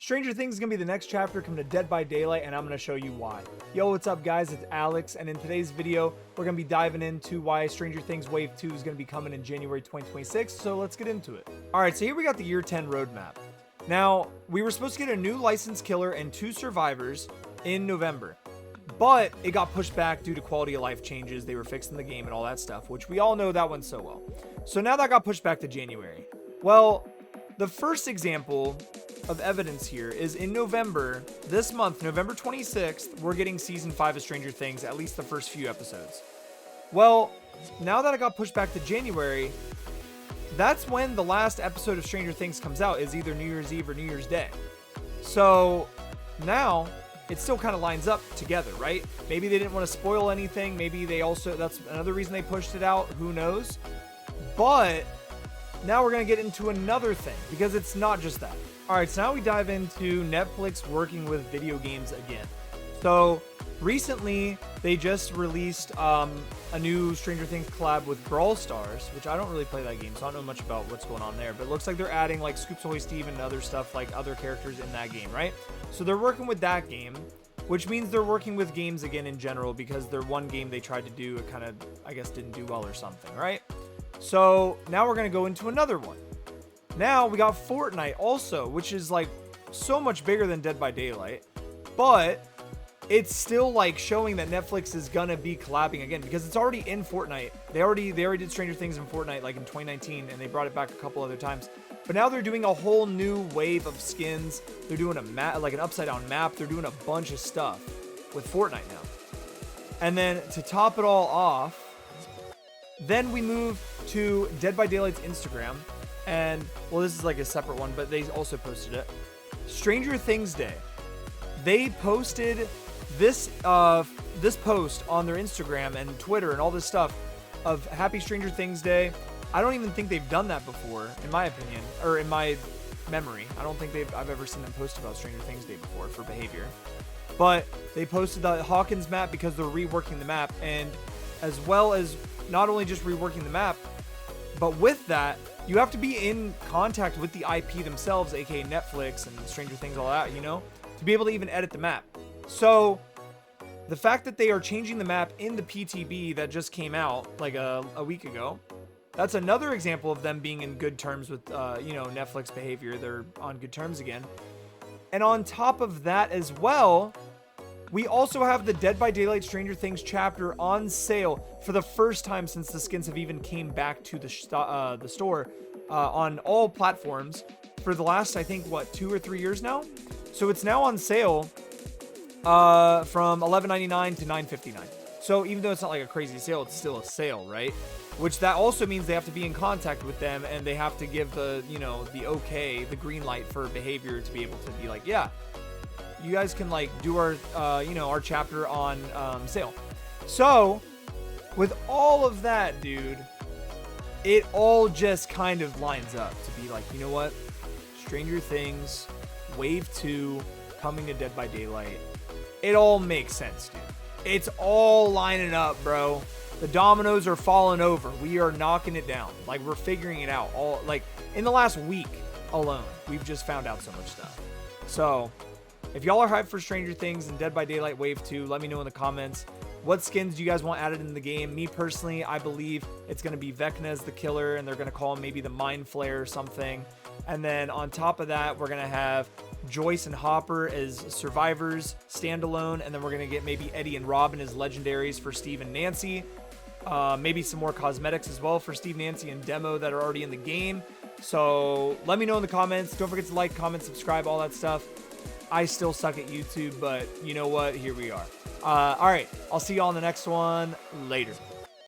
Stranger Things is going to be the next chapter coming to Dead by Daylight, and I'm going to show you why. Yo, what's up, guys? It's Alex, and in today's video, we're going to be diving into why Stranger Things Wave 2 is going to be coming in January 2026, so let's get into it. Alright, so here we got the Year 10 roadmap. Now, we were supposed to get a new licensed killer and 2 survivors in November, but it got pushed back due to quality of life changes. They were fixing the game and all that stuff, which we all know that went so well. So now that got pushed back to January. Well, the first example of evidence here is in November, this month, November 26th, we're getting season 5 of Stranger Things, at least the first few episodes. Well, now that it got pushed back to January, that's when the last episode of Stranger Things comes out, is either New Year's Eve or New Year's Day. So now it still kind of lines up together, right? Maybe they didn't want to spoil anything. Maybe they also, that's another reason they pushed it out. Who knows? But now we're going to get into another thing, because it's not just that. All right, so now we dive into Netflix working with video games again. So recently, they just released a new Stranger Things collab with Brawl Stars, which I don't really play that game, so I don't know much about what's going on there. But it looks like they're adding like Scoops Ahoy Steve and other stuff, like other characters in that game, right? So they're working with that game, which means they're working with games again in general, because their one game they tried to do, it kind of, I guess, didn't do well or something, right? So now we're going to go into another one. Now we got Fortnite also, which is like so much bigger than Dead by Daylight, but it's still like showing that Netflix is gonna be collabing again, because it's already in Fortnite. They already did Stranger Things in Fortnite like in 2019, and they brought it back a couple other times. But now they're doing a whole new wave of skins. They're doing a map, like an upside down map. They're doing a bunch of stuff with Fortnite now. And then to top it all off, then we move to Dead by Daylight's Instagram. And, well, this is like a separate one, but they also posted it. Stranger Things Day. They posted this post on their Instagram and Twitter and all this stuff of Happy Stranger Things Day. I don't even think they've done that before, in my opinion, or in my memory. I don't think I've ever seen them post about Stranger Things Day before for behavior. But they posted the Hawkins map because they're reworking the map, and as well as not only just reworking the map, but with that, you have to be in contact with the IP themselves, aka Netflix and Stranger Things, all that, you know, to be able to even edit the map. So the fact that they are changing the map in the PTB that just came out like a week ago, that's another example of them being in good terms with, you know, Netflix behavior. They're on good terms again. And on top of that as well, we also have the Dead by Daylight Stranger Things chapter on sale for the first time since the skins have even came back to the store on all platforms for the last, I think, what, 2 or 3 years now? So it's now on sale from $11.99 to $9.59. So even though it's not like a crazy sale, it's still a sale, right? Which that also means they have to be in contact with them, and they have to give the, you know, the okay, the green light for behavior to be able to be like, yeah, you guys can like do our, you know, our chapter on sale. So with all of that, dude, it all just kind of lines up to be like, you know what? Stranger Things, Wave 2, coming to Dead by Daylight. It all makes sense, dude. It's all lining up, bro. The dominoes are falling over. We are knocking it down. Like, we're figuring it out. All like in the last week alone, we've just found out so much stuff. So if y'all are hyped for Stranger Things and Dead by Daylight Wave 2, let me know in the comments. What skins do you guys want added in the game? Me personally, I believe it's going to be Vecna as the killer, and they're going to call him maybe the Mind Flayer or something. And then on top of that, we're going to have Joyce and Hopper as survivors standalone, and then we're going to get maybe Eddie and Robin as legendaries for Steve and Nancy. Maybe some more cosmetics as well for Steve, Nancy, and Demo that are already in the game. So let me know in the comments. Don't forget to like, comment, subscribe, all that stuff. I still suck at YouTube, but you know what? Here we are. All right. I'll see you all in the next one. Later.